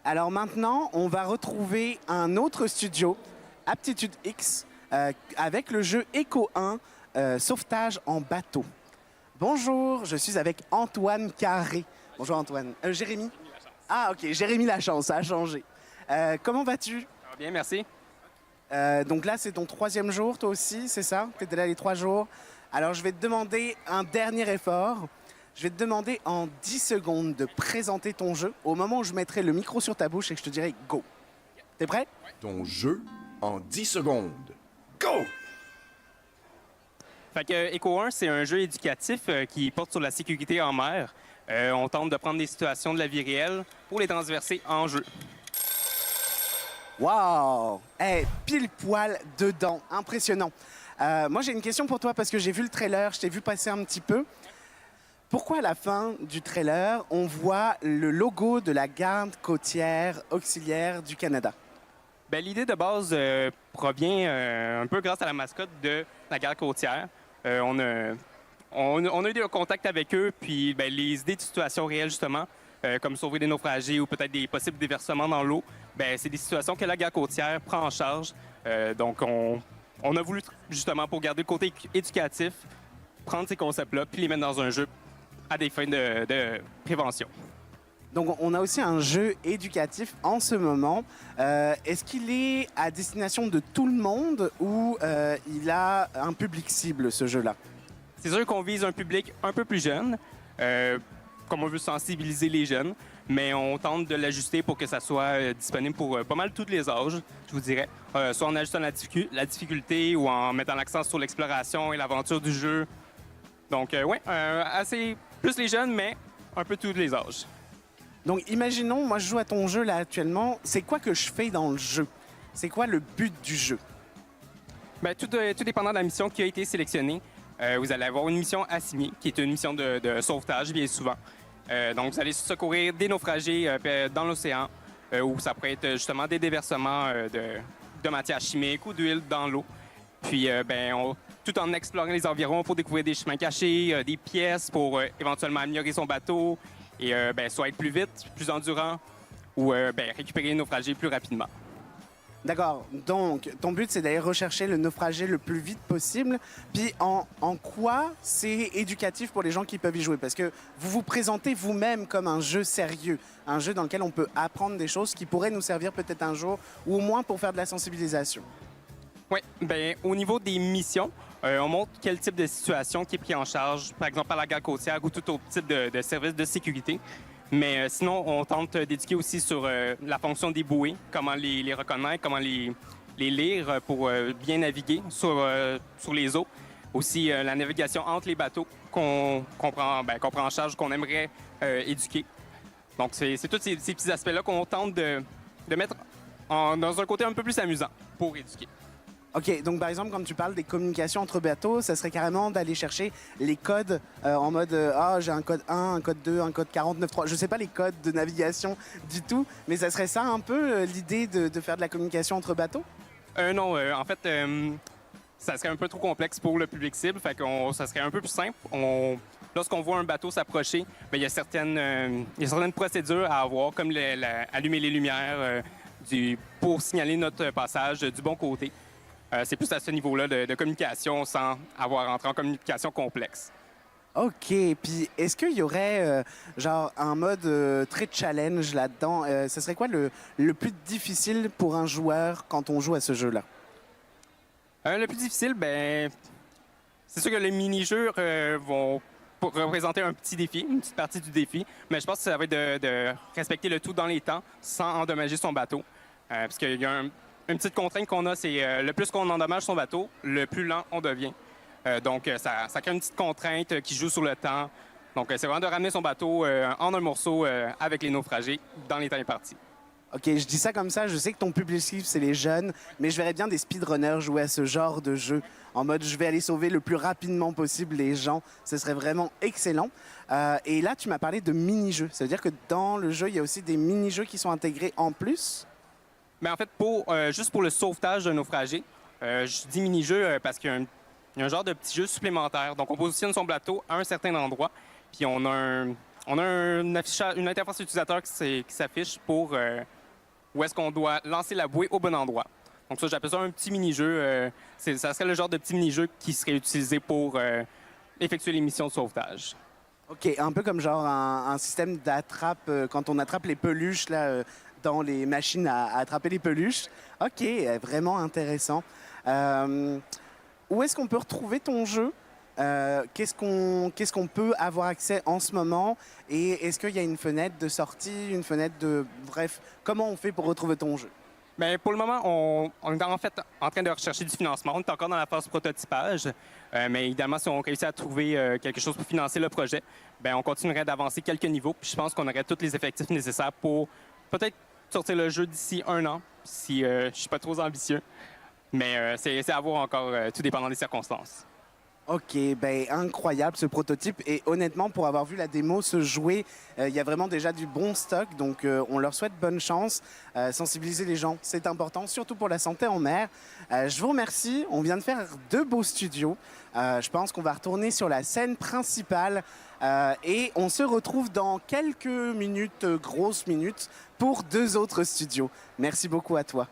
Alors maintenant, on va retrouver un autre studio, Aptitude X, avec le jeu Echo 1, sauvetage en bateau. Bonjour, je suis avec Antoine Carré. Bonjour Antoine. Jérémy? Ah ok, Jérémy Lachance, ça a changé. Comment vas-tu? Ça va bien, merci. Donc là, c'est ton 3e jour, toi aussi, c'est ça? Tu étais là les 3 jours. Alors je vais te demander un dernier effort. Je vais te demander en 10 secondes de présenter ton jeu au moment où je mettrai le micro sur ta bouche et que je te dirai go. T'es prêt? Ton jeu en 10 secondes. Go! Fait que Echo 1, c'est un jeu éducatif qui porte sur la sécurité en mer. On tente de prendre des situations de la vie réelle pour les transverser en jeu. Wow! Hey, pile poil dedans. Impressionnant. Moi, j'ai une question pour toi parce que j'ai vu le trailer, je t'ai vu passer un petit peu. Pourquoi à la fin du trailer, on voit le logo de la garde côtière auxiliaire du Canada? Ben, l'idée de base provient un peu grâce à la mascotte de la garde côtière. On a eu des contacts avec eux, puis ben, les idées de situations réelles, justement, comme sauver des naufragés ou peut-être des possibles déversements dans l'eau, ben, c'est des situations que la garde côtière prend en charge. Donc, on a voulu, justement, pour garder le côté éducatif, prendre ces concepts-là puis les mettre dans un jeu à des fins de prévention. Donc, on a aussi un jeu éducatif en ce moment. Est-ce qu'il est à destination de tout le monde ou il a un public cible, ce jeu-là? C'est sûr qu'on vise un public un peu plus jeune, comme on veut sensibiliser les jeunes, mais on tente de l'ajuster pour que ça soit disponible pour pas mal tous les âges, je vous dirais. Soit en ajustant la difficulté ou en mettant l'accent sur l'exploration et l'aventure du jeu. Donc, oui, assez plus les jeunes, mais un peu tous les âges. Donc, imaginons, moi, je joue à ton jeu là actuellement. C'est quoi que je fais dans le jeu? C'est quoi le but du jeu? Bien, tout dépendant de la mission qui a été sélectionnée, vous allez avoir une mission assignée, qui est une mission de sauvetage, bien souvent. Donc, vous allez secourir des naufragés dans l'océan, où ça pourrait être justement des déversements de matières chimiques ou d'huile dans l'eau. Puis, tout en explorant les environs pour découvrir des chemins cachés, des pièces pour éventuellement améliorer son bateau et soit être plus vite, plus endurant ou récupérer les naufragés plus rapidement. D'accord. Donc, ton but, c'est d'aller rechercher le naufragé le plus vite possible. Puis, en quoi c'est éducatif pour les gens qui peuvent y jouer? Parce que vous vous présentez vous-même comme un jeu sérieux, un jeu dans lequel on peut apprendre des choses qui pourraient nous servir peut-être un jour, ou au moins pour faire de la sensibilisation. Oui, bien, au niveau des missions, on montre quel type de situation qui est pris en charge, par exemple par la garde côtière ou tout autre type de service de sécurité. Mais sinon, on tente d'éduquer aussi sur la fonction des bouées, comment les reconnaître, comment les lire pour bien naviguer sur les eaux. Aussi, la navigation entre les bateaux qu'on prend en charge, qu'on aimerait éduquer. Donc, c'est tous ces petits aspects-là qu'on tente de mettre dans un côté un peu plus amusant pour éduquer. OK, donc par exemple, quand tu parles des communications entre bateaux, ça serait carrément d'aller chercher les codes en mode j'ai un code 1, un code 2, un code 49.3. Je sais pas les codes de navigation du tout, mais ça serait ça un peu l'idée de faire de la communication entre bateaux? Non, en fait, ça serait un peu trop complexe pour le public cible, fait que ça serait un peu plus simple. Lorsqu'on voit un bateau s'approcher, il y a certaines procédures à avoir, comme allumer les lumières pour signaler notre passage du bon côté. C'est plus à ce niveau-là de communication sans avoir à entrer en communication complexe. OK. Puis est-ce qu'il y aurait genre un mode très challenge là-dedans? Ce serait quoi le plus difficile pour un joueur quand on joue à ce jeu-là? Le plus difficile, c'est sûr que les mini-jeux vont représenter un petit défi, une petite partie du défi, mais je pense que ça va être de respecter le tout dans les temps sans endommager son bateau. Parce qu'il y a une petite contrainte qu'on a, c'est le plus qu'on endommage son bateau, le plus lent on devient. Donc, ça crée une petite contrainte qui joue sur le temps. Donc, c'est vraiment de ramener son bateau en un morceau avec les naufragés dans les temps impartis. OK, je dis ça comme ça, je sais que ton public cible, c'est les jeunes, mais je verrais bien des speedrunners jouer à ce genre de jeu, en mode je vais aller sauver le plus rapidement possible les gens. Ce serait vraiment excellent. Et là, tu m'as parlé de mini-jeux. Ça veut dire que dans le jeu, il y a aussi des mini-jeux qui sont intégrés en plus? Mais en fait, juste pour le sauvetage d'un naufragé, je dis mini-jeu parce qu'il y a un genre de petit jeu supplémentaire. Donc, on positionne son bateau à un certain endroit, puis on a On a une interface utilisateur qui s'affiche pour où est-ce qu'on doit lancer la bouée au bon endroit. Donc ça, j'appelle ça un petit mini-jeu. Ça serait le genre de petit mini-jeu qui serait utilisé pour effectuer les missions de sauvetage. OK, un peu comme genre un système d'attrape, quand on attrape les peluches là, dans les machines à attraper les peluches. OK, vraiment intéressant. Où est-ce qu'on peut retrouver ton jeu? Qu'est-ce qu'on peut avoir accès en ce moment? Et est-ce qu'il y a une fenêtre de sortie, une fenêtre de... Bref, comment on fait pour retrouver ton jeu? Bien, pour le moment, on est en fait en train de rechercher du financement. On est encore dans la phase prototypage. Mais évidemment, si on réussit à trouver quelque chose pour financer le projet, bien, on continuerait d'avancer quelques niveaux. Puis je pense qu'on aurait tous les effectifs nécessaires pour peut-être sortir le jeu d'ici 1 an, si je suis pas trop ambitieux. Mais c'est à voir encore, tout dépendant des circonstances. OK, ben incroyable ce prototype. Et honnêtement, pour avoir vu la démo se jouer, il y a vraiment déjà du bon stock. Donc, on leur souhaite bonne chance. Sensibiliser les gens, c'est important, surtout pour la santé en mer. Je vous remercie. On vient de faire 2 beaux studios. Je pense qu'on va retourner sur la scène principale. Et on se retrouve dans quelques minutes, grosses minutes, pour 2 autres studios. Merci beaucoup à toi.